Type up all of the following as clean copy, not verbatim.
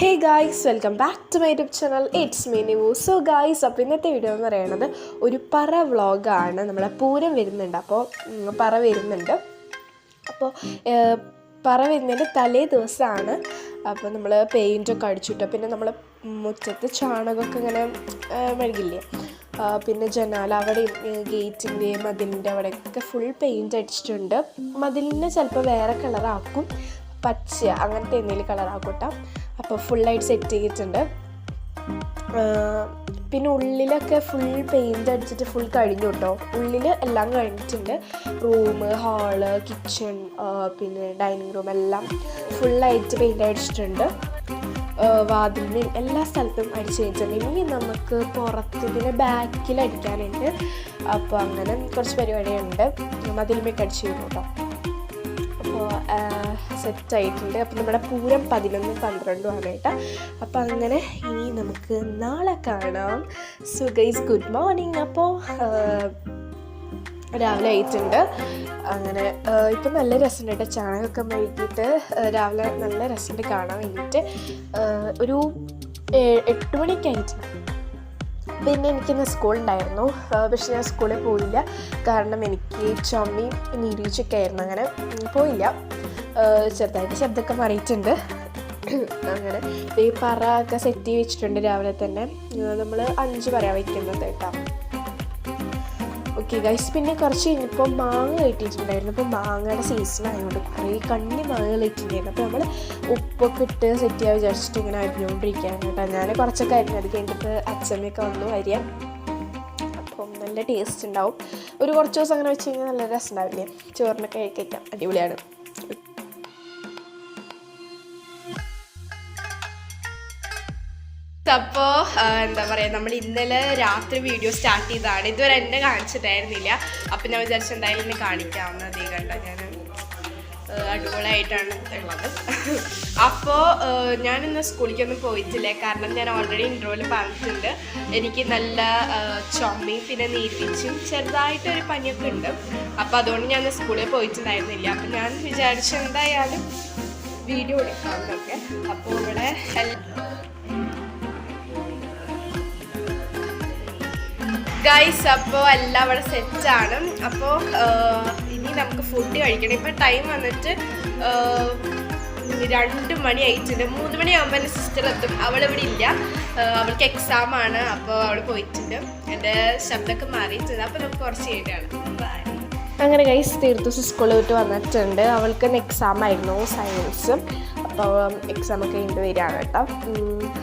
Hey guys, welcome back to my YouTube channel. It's me Nivu. So guys, അപ്പോൾ ഇന്നത്തെ video എന്ന് പറയുന്നത് ഒരു പറ വ്ളോഗാണ്. നമ്മളെ പൂരം വരുന്നുണ്ട്. അപ്പോൾ പറ വരുന്നുണ്ട്. അപ്പോൾ പറ വരുന്നതിൻ്റെ തലേ ദിവസമാണ്. അപ്പോൾ നമ്മൾ പെയിൻറ്റൊക്കെ അടിച്ചിട്ട് പിന്നെ നമ്മൾ മുറ്റത്ത് ചാണകമൊക്കെ ഇങ്ങനെ മെഴുകില്ലേ, പിന്നെ ജനാല അവിടെ ഗേറ്റിൻ്റെ മതിലിൻ്റെ അവിടെയൊക്കെ ഫുൾ പെയിൻറ്റ് അടിച്ചിട്ടുണ്ട്. മതിലിന് ചിലപ്പോൾ വേറെ കളറാക്കും, പച്ച അങ്ങനത്തെ എന്തെങ്കിലും കളറാക്കട്ടെ. അപ്പോൾ ഫുള്ളായിട്ട് സെറ്റ് ചെയ്തിട്ടുണ്ട്. പിന്നെ ഉള്ളിലൊക്കെ ഫുൾ പെയിൻറ്റ് അടിച്ചിട്ട് ഫുൾ കഴിഞ്ഞു കേട്ടോ. ഉള്ളിൽ എല്ലാം കഴിഞ്ഞിട്ടുണ്ട്. റൂം, ഹാള്, കിച്ചൺ, പിന്നെ ഡൈനിങ് റൂം എല്ലാം ഫുള്ളായിട്ട് പെയിൻറ്റ് അടിച്ചിട്ടുണ്ട്. വാതിലിന് എല്ലാ സ്ഥലത്തും അടിച്ച് കഴിഞ്ഞിട്ടുണ്ട്. ഇനി നമുക്ക് പുറത്തിതിന് ബാക്കിൽ അടിക്കാനുണ്ട്. അപ്പോൾ അങ്ങനെ കുറച്ച് പരിപാടിയുണ്ട്. അതിലുമൊക്കെ അടിച്ച് കഴിഞ്ഞു കേട്ടോ. അപ്പോൾ സെറ്റായിട്ടുണ്ട്. അപ്പോൾ നമ്മുടെ പൂരം 11-12 ആണേട്ടാ. അപ്പോൾ അങ്ങനെ ഇനി നമുക്ക് നാളെ കാണാം. So guys, good morning. അപ്പോൾ രാവിലെ ആയിട്ടുണ്ട്. അങ്ങനെ ഇപ്പം നല്ല രസമുണ്ട് കേട്ടോ. ചാണകമൊക്കെ മെഴുകിയിട്ട് രാവിലെ നല്ല രസമുണ്ട് കാണാൻ വേണ്ടിയിട്ട്. ഒരു 8 മണിയൊക്കെ ആയിട്ടുണ്ട്. പിന്നെ എനിക്കിന്ന് സ്കൂളുണ്ടായിരുന്നു, പക്ഷെ ഞാൻ സ്കൂളിൽ പോയില്ല. കാരണം എനിക്ക് ചുമയും നീരീച്ചൊക്കെ ആയിരുന്നു, അങ്ങനെ പോയില്ല. ചെറുതായിട്ട് ശബ്ദമൊക്കെ മാറിയിട്ടുണ്ട്. അങ്ങനെ ഈ പറ ഒക്കെ സെറ്റ് ചെയ്ത് വെച്ചിട്ടുണ്ട് രാവിലെ തന്നെ. നമ്മൾ 5 പറ വയ്ക്കുന്നത് കേട്ടോ. ഓക്കെ ഗൈസ്, പിന്നെ കുറച്ച് കഴിഞ്ഞപ്പോൾ മാങ്ങ കിട്ടിയിട്ടുണ്ടായിരുന്നു. അപ്പോൾ മാങ്ങയുടെ സീസൺ ആയതുകൊണ്ട് കുറേ കണ്ണി മാങ്ങകൾ കിട്ടിയിട്ടുണ്ടായിരുന്നു. അപ്പോൾ നമ്മൾ ഉപ്പൊക്കെ ഇട്ട് സെറ്റ് ചെയ്യാൻ വിചാരിച്ചിട്ട് ഇങ്ങനെ അരിഞ്ഞുകൊണ്ടിരിക്കുകയാണ് കേട്ടോ. ഞാൻ കുറച്ചൊക്കെ അരിഞ്ഞു. അത് കഴിഞ്ഞിട്ട് അച്ഛമ്മയൊക്കെ വന്നു അരിയാൻ. അപ്പം നല്ല ടേസ്റ്റ് ഉണ്ടാവും. ഒരു കുറച്ച് ദിവസം അങ്ങനെ വെച്ച് കഴിഞ്ഞാൽ നല്ല രസം ഉണ്ടാവില്ലേ, ചോറിനൊക്കെ കഴിക്കാം. അടിപൊളിയാണ്. അപ്പോൾ എന്താ പറയുക, നമ്മൾ ഇന്നലെ രാത്രി വീഡിയോ സ്റ്റാർട്ട് ചെയ്തതാണ്. ഇതുവരെ എന്നെ കാണിച്ചിട്ടായിരുന്നില്ല. അപ്പം ഞാൻ വിചാരിച്ചു എന്തായാലും എന്നെ കാണിക്കാവുന്നത്. കണ്ട ഞാൻ അടിപൊളിയായിട്ടാണ് ഉള്ളത്. അപ്പോൾ ഞാനിന്ന് സ്കൂളിലേക്കൊന്നും പോയിട്ടില്ല. കാരണം ഞാൻ ഓൾറെഡി ഇൻട്രോയിൽ പറഞ്ഞിട്ടുണ്ട്, എനിക്ക് നല്ല ചുമയും പിന്നെ നീർവീഴ്ചയും ചെറുതായിട്ടൊരു പനിയൊക്കെ ഉണ്ട്. അപ്പോൾ അതുകൊണ്ട് ഞാൻ സ്കൂളിൽ പോയിട്ടുണ്ടായിരുന്നില്ല. അപ്പം ഞാൻ വിചാരിച്ചു എന്തായാലും വീഡിയോ എടുക്കാമെന്നൊക്കെ. അപ്പോൾ ഇവിടെ ഗൈസ്, അപ്പോൾ എല്ലാം അവിടെ സെറ്റാണ്. അപ്പോൾ ഇനി നമുക്ക് ഫുഡ് കഴിക്കണം. ഇപ്പം ടൈം വന്നിട്ട് 2 മണി ആയിട്ടുണ്ട്. 3 മണിയാകുമ്പോൾ എൻ്റെ സിസ്റ്റർ എത്തും. അവളിവിടെ ഇല്ല, അവൾക്ക് എക്സാമാണ്. അപ്പോൾ അവൾ പോയിട്ടുണ്ട്. എൻ്റെ ശബ്ദമൊക്കെ മാറിയിട്ടുണ്ട്. അപ്പോൾ നമുക്ക് കുറച്ച് കഴിഞ്ഞാണ്. അങ്ങനെ ഗൈസ്, തീർത്തു സ്കൂളിൽ വിട്ട് വന്നിട്ടുണ്ട്. അവൾക്ക് എക്സാം ആയിരുന്നു, സയൻസ്. അപ്പോൾ എക്സാമൊക്കെ കഴിഞ്ഞിട്ട് വരികയാണ് കേട്ടോ.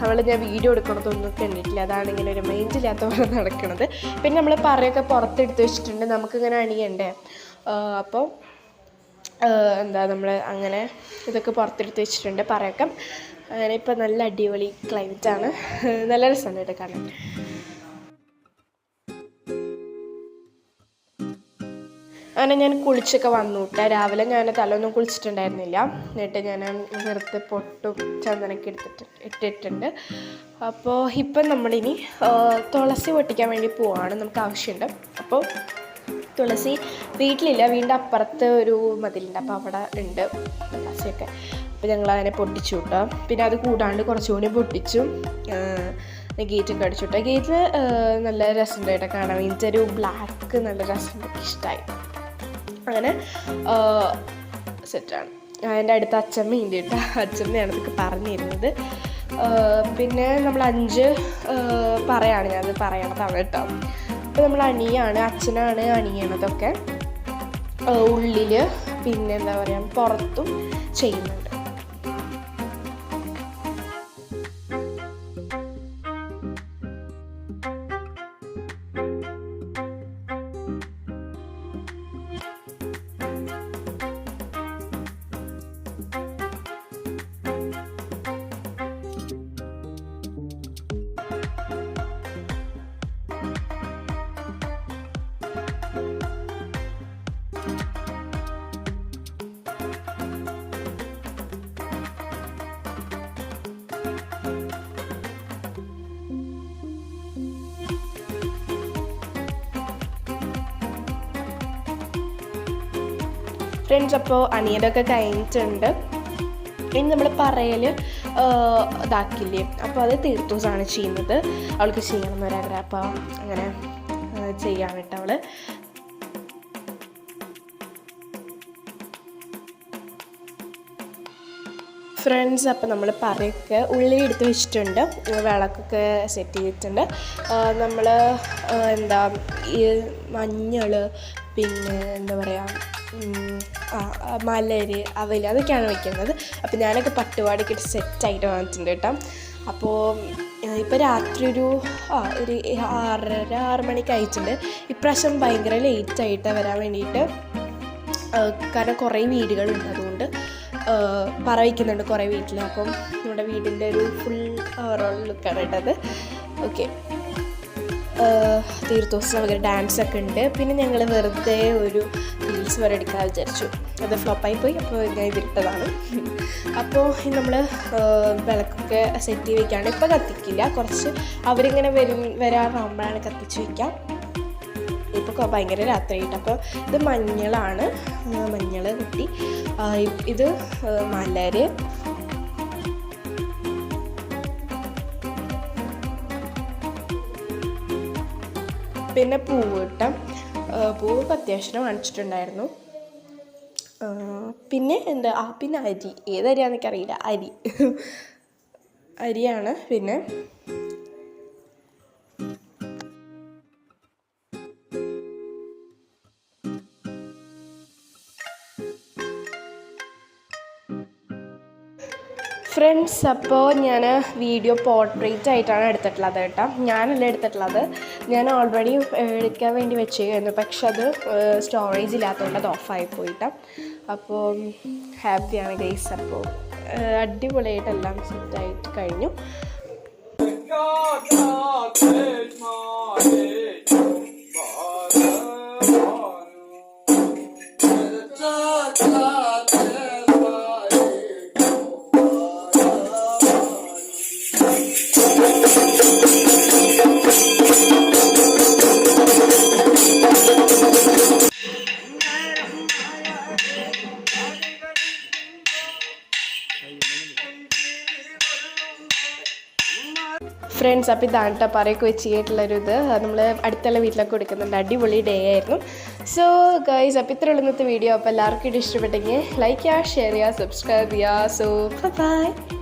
അവൾ ഞാൻ വീഡിയോ എടുക്കണതൊന്നും കണ്ടിട്ടില്ല. അതാണ് ഇങ്ങനെ ഒരു മൈൻഡില്ലാത്ത പോലെ നടക്കുന്നത്. പിന്നെ നമ്മൾ പറയൊക്കെ പുറത്തെടുത്ത് വെച്ചിട്ടുണ്ട്, നമുക്കിങ്ങനെ അണിയണ്ടേ. അപ്പോൾ എന്താ നമ്മൾ അങ്ങനെ ഇതൊക്കെ പുറത്തെടുത്ത് വെച്ചിട്ടുണ്ട് പറയൊക്കെ. അങ്ങനെ ഇപ്പം നല്ല അടിപൊളി ക്ലൈമറ്റാണ്. നല്ല രസമാണ് കേട്ടോ കാണാൻ. അങ്ങനെ ഞാൻ കുളിച്ചൊക്കെ വന്നു കേട്ടോ. രാവിലെ ഞാൻ തലൊന്നും കുളിച്ചിട്ടുണ്ടായിരുന്നില്ല. എന്നിട്ട് ഞാൻ വെറുതെ പൊട്ടും ചന്ദനൊക്കെ ഇട്ടിട്ടുണ്ട്. അപ്പോൾ ഇപ്പം നമ്മളിനി തുളസി പൊട്ടിക്കാൻ വേണ്ടി പോവാണ്. നമുക്ക് ആവശ്യമുണ്ട്. അപ്പോൾ തുളസി വീട്ടിലില്ല, വീടിൻ്റെ അപ്പുറത്ത് ഒരു മതിലുണ്ട്. അപ്പോൾ അവിടെ ഉണ്ട് തുളസിയൊക്കെ. അപ്പോൾ ഞങ്ങൾ അതിനെ പൊട്ടിച്ചു കേട്ടോ. പിന്നെ അത് കൂടാണ്ട് കുറച്ചുകൂടി പൊട്ടിച്ചു. ഗേറ്റൊക്കെ അടിച്ചു കേട്ടോ. ഗേറ്റിൽ നല്ല രസമുണ്ട് കേട്ടോ കാണാൻ. ഇതിൻ്റെ ഒരു ബ്ലാക്ക് നല്ല രസമുണ്ട്, ഇഷ്ടമായി. അങ്ങനെ സെറ്റാണ്. അതിൻ്റെ അടുത്ത് അച്ഛമ്മയുണ്ട് കേട്ടോ. അച്ഛമ്മയാണ് ഇതൊക്കെ പറഞ്ഞിരുന്നത്. പിന്നെ നമ്മൾ 5 പറയാണ് ഞാനത് പറയണതാണ് കേട്ടോ. അപ്പോൾ നമ്മൾ അണിയാണ്, അച്ഛനാണ് അണിയണതൊക്കെ. ഉള്ളിൽ പിന്നെ എന്താ പറയുക, പുറത്തും ചെയ്യുന്നുണ്ട്. ഫ്രണ്ട്സ്, അപ്പോൾ അനിയതൊക്കെ കഴിഞ്ഞിട്ടുണ്ട്. ഇനി നമ്മൾ പറയൽ ഇതാക്കില്ലേ, അപ്പോൾ അത് തീർത്തോസാണ് ചെയ്യുന്നത്. അവൾക്ക് ചെയ്യണം എന്നൊരാഗ്രഹം, അപ്പോൾ അങ്ങനെ ചെയ്യാണ് കേട്ടോ അവൾ. ഫ്രണ്ട്സ്, അപ്പോൾ നമ്മൾ പറയൊക്കെ ഉള്ളി എടുത്ത് വെച്ചിട്ടുണ്ട്, വിളക്കൊക്കെ സെറ്റ് ചെയ്തിട്ടുണ്ട്. നമ്മൾ എന്താ ഈ മഞ്ഞൾ, പിന്നെ എന്താ പറയുക, മലര്, അവൽ, അതൊക്കെയാണ് വയ്ക്കുന്നത്. അപ്പോൾ ഞാനൊക്കെ പട്ടുപാടിയൊക്കെ ഇട്ട് സെറ്റായിട്ട് വന്നിട്ടുണ്ട് കേട്ടോ. അപ്പോൾ ഇപ്പോൾ രാത്രി ഒരു 6 മണിക്ക് അയച്ചിട്ടുണ്ട്. ഇപ്രാവശ്യം ഭയങ്കര ലേറ്റായിട്ടാണ് വരാൻ വേണ്ടിയിട്ട്, കാരണം കുറേ വീടുകളുണ്ട്, അതുകൊണ്ട് പറ വയ്ക്കുന്നുണ്ട് കുറേ വീട്ടിൽ. അപ്പം നമ്മുടെ വീടിൻ്റെ ഒരു ഫുൾ ഓവറോൾ ലുക്കാണ് കേട്ടത്. ഓക്കെ, തീർത്തോസം ഭയങ്കര ഡാൻസൊക്കെ ഉണ്ട്. പിന്നെ ഞങ്ങൾ വെറുതെ ഒരു റീൽസ് വരെ എടുക്കാൻ വിചാരിച്ചു, അത് ഫ്ലോപ്പായി പോയി. അപ്പോൾ ഞാൻ ഇതിട്ടതാണ്. അപ്പോൾ നമ്മൾ വിളക്കൊക്കെ സെറ്റ് ചെയ്ത് വയ്ക്കാണ്ട് ഇപ്പോൾ കത്തിക്കില്ല, കുറച്ച് അവരിങ്ങനെ വരാറാകുമ്പോഴാണ് കത്തിച്ച് വയ്ക്കാം. ഇപ്പോൾ ഭയങ്കര രാത്രിയായിട്ട്. അപ്പോൾ ഇത് മഞ്ഞളാണ്, മഞ്ഞൾ കുട്ടി, ഇത് മലര്, പിന്നെ പൂവ് ഇട്ട പൂവ് അത്യാവശ്യം വാങ്ങിച്ചിട്ടുണ്ടായിരുന്നു. പിന്നെ എന്താ പിന്നെ അരി, ഏതരിയാണെന്നൊക്കെ അറിയില്ല, അരിയാണ്. പിന്നെ ഫ്രണ്ട്സ്, അപ്പോൾ ഞാൻ വീഡിയോ പോർട്രേറ്റ് ആയിട്ടാണ് എടുത്തിട്ടുള്ളത് കേട്ടോ. ഞാനല്ല എടുത്തിട്ടുള്ളത്, ഞാൻ ഓൾറെഡി എടുക്കാൻ വേണ്ടി വെച്ചിരുന്നു, പക്ഷെ അത് സ്റ്റോറേജ് ഇല്ലാത്തതുകൊണ്ട് അത് ഓഫായി പോയിട്ടാണ്. അപ്പോൾ ഹാപ്പിയാണ് ഗൈസ്. അപ്പോൾ അടിപൊളിയായിട്ടെല്ലാം സെറ്റായിട്ട് കഴിഞ്ഞു. ഫ്രണ്ട്സ്, അപ്പോൾ ഇതാണ് കേട്ടോ പറയൊക്കെ വെച്ച് ചെയ്തിട്ടുള്ളൊരിത്. നമ്മൾ അടുത്തുള്ള വീട്ടിലൊക്കെ കൊടുക്കുന്നുണ്ട്. അടിപൊളി ഡേ ആയിരുന്നു. സോ ഗൈസ്, അപ്പോൾ ഇത്രയുള്ള ഇന്നത്തെ വീഡിയോ. അപ്പോൾ എല്ലാവർക്കും ഇത് ഇഷ്ടപ്പെട്ടെങ്കിൽ ലൈക്ക് ചെയ്യുക, ഷെയർ ചെയ്യുക, സബ്സ്ക്രൈബ് ചെയ്യുക. So by.